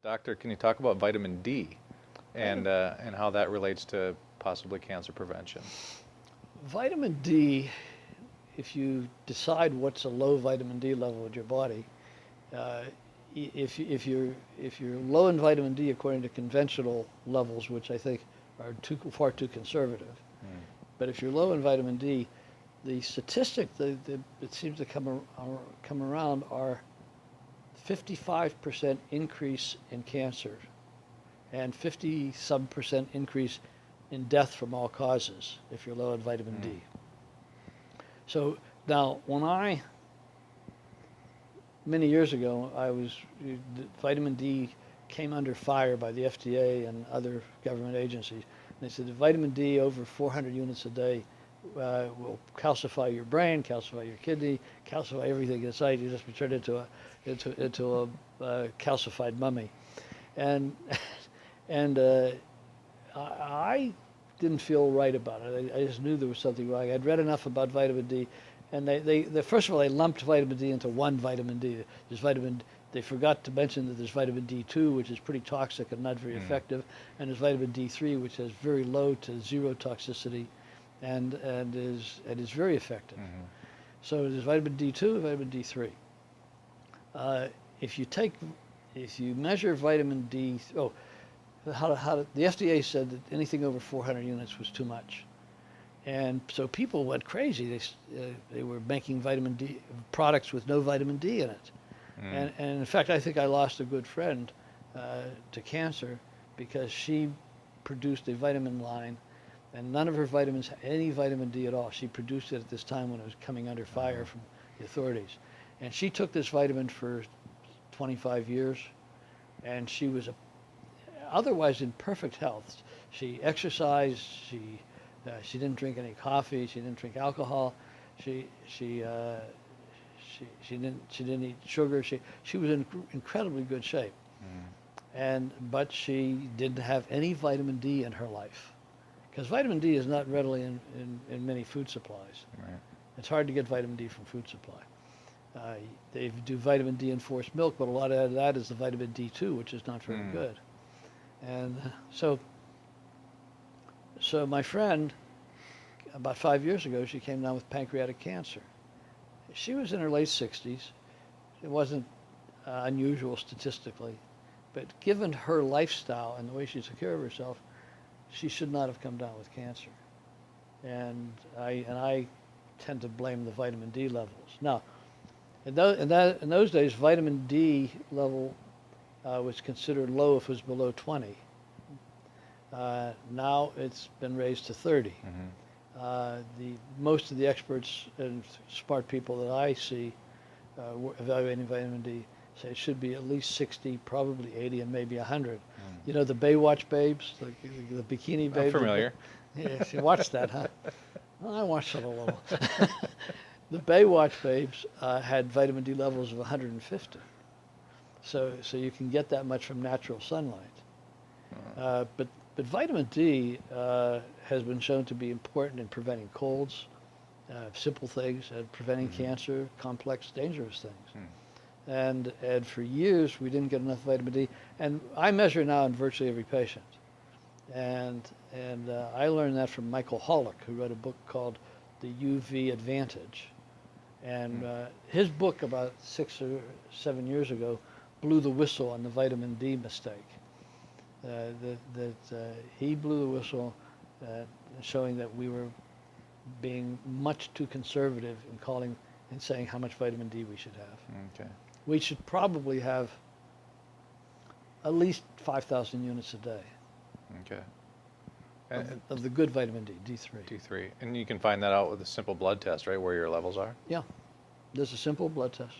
Doctor, can you talk about vitamin D and how that relates to possibly cancer prevention? Vitamin D, if you decide what's a low vitamin D level in your body, uh, if you're low in vitamin D according to conventional levels, which I think are far too conservative, Mm. but if you're low in vitamin D, the statistic that seems to come around are 55% increase in cancer and 50 some percent increase in death from all causes if you're low in vitamin D. So now, many years ago, vitamin D came under fire by the FDA and other government agencies. And they said that vitamin D over 400 units a day will calcify your brain, calcify your kidney, calcify everything inside. You just be turned into a calcified mummy. And and I didn't feel right about it. I just knew there was something wrong. I'd read enough about vitamin D, and they first of all, they lumped vitamin D into one vitamin D. They forgot to mention that there's vitamin D2, which is pretty toxic and not very effective, and there's vitamin D3, which has very low to zero toxicity, and is very effective. Mm-hmm. So there's vitamin D2 and vitamin D3. Uh, if you measure vitamin D, the FDA said that anything over 400 units was too much. And so people went crazy. They were making vitamin D products with no vitamin D in it. And in fact, I think I lost a good friend to cancer because she produced a vitamin line, and none of her vitamins had any vitamin D at all. She produced it at this time when it was coming under fire from the authorities. And she took this vitamin for 25 years, and she was otherwise in perfect health. She exercised. She didn't drink any coffee. She didn't drink alcohol. She didn't eat sugar. She was in incredibly good shape. But she didn't have any vitamin D in her life, because vitamin D is not readily in many food supplies. Right. It's hard to get vitamin D from food supply. They do vitamin D enforced milk, but a lot of that is the vitamin D2, which is not very good. And so my friend, about 5 years ago, she came down with pancreatic cancer. She was in her late 60s. It wasn't unusual statistically, but given her lifestyle and the way she took care of herself, she should not have come down with cancer. And I tend to blame the vitamin D levels. Now, in those days, vitamin D level was considered low if it was below 20. Now it's been raised to 30. Most of the experts and smart people that I see evaluating vitamin D say it should be at least 60, probably 80, and maybe 100. You know the Baywatch babes, the bikini babes? I'm familiar. Yes, you watched that, huh? Well, I watched it a little. The Baywatch babes had vitamin D levels of 150. So you can get that much from natural sunlight. But vitamin D has been shown to be important in preventing colds, simple things, and preventing cancer, complex, dangerous things. And for years, we didn't get enough vitamin D. And I measure now in virtually every patient. And I learned that from Michael Hollick, who wrote a book called The UV Advantage. And his book about 6 or 7 years ago blew the whistle on the vitamin D mistake. He blew the whistle, showing that we were being much too conservative in calling and saying how much vitamin D we should have. Okay. We should probably have at least 5,000 units a day Okay. of the good vitamin D, D3. D3. And you can find that out with a simple blood test, right, where your levels are? Yeah, there's a simple blood test.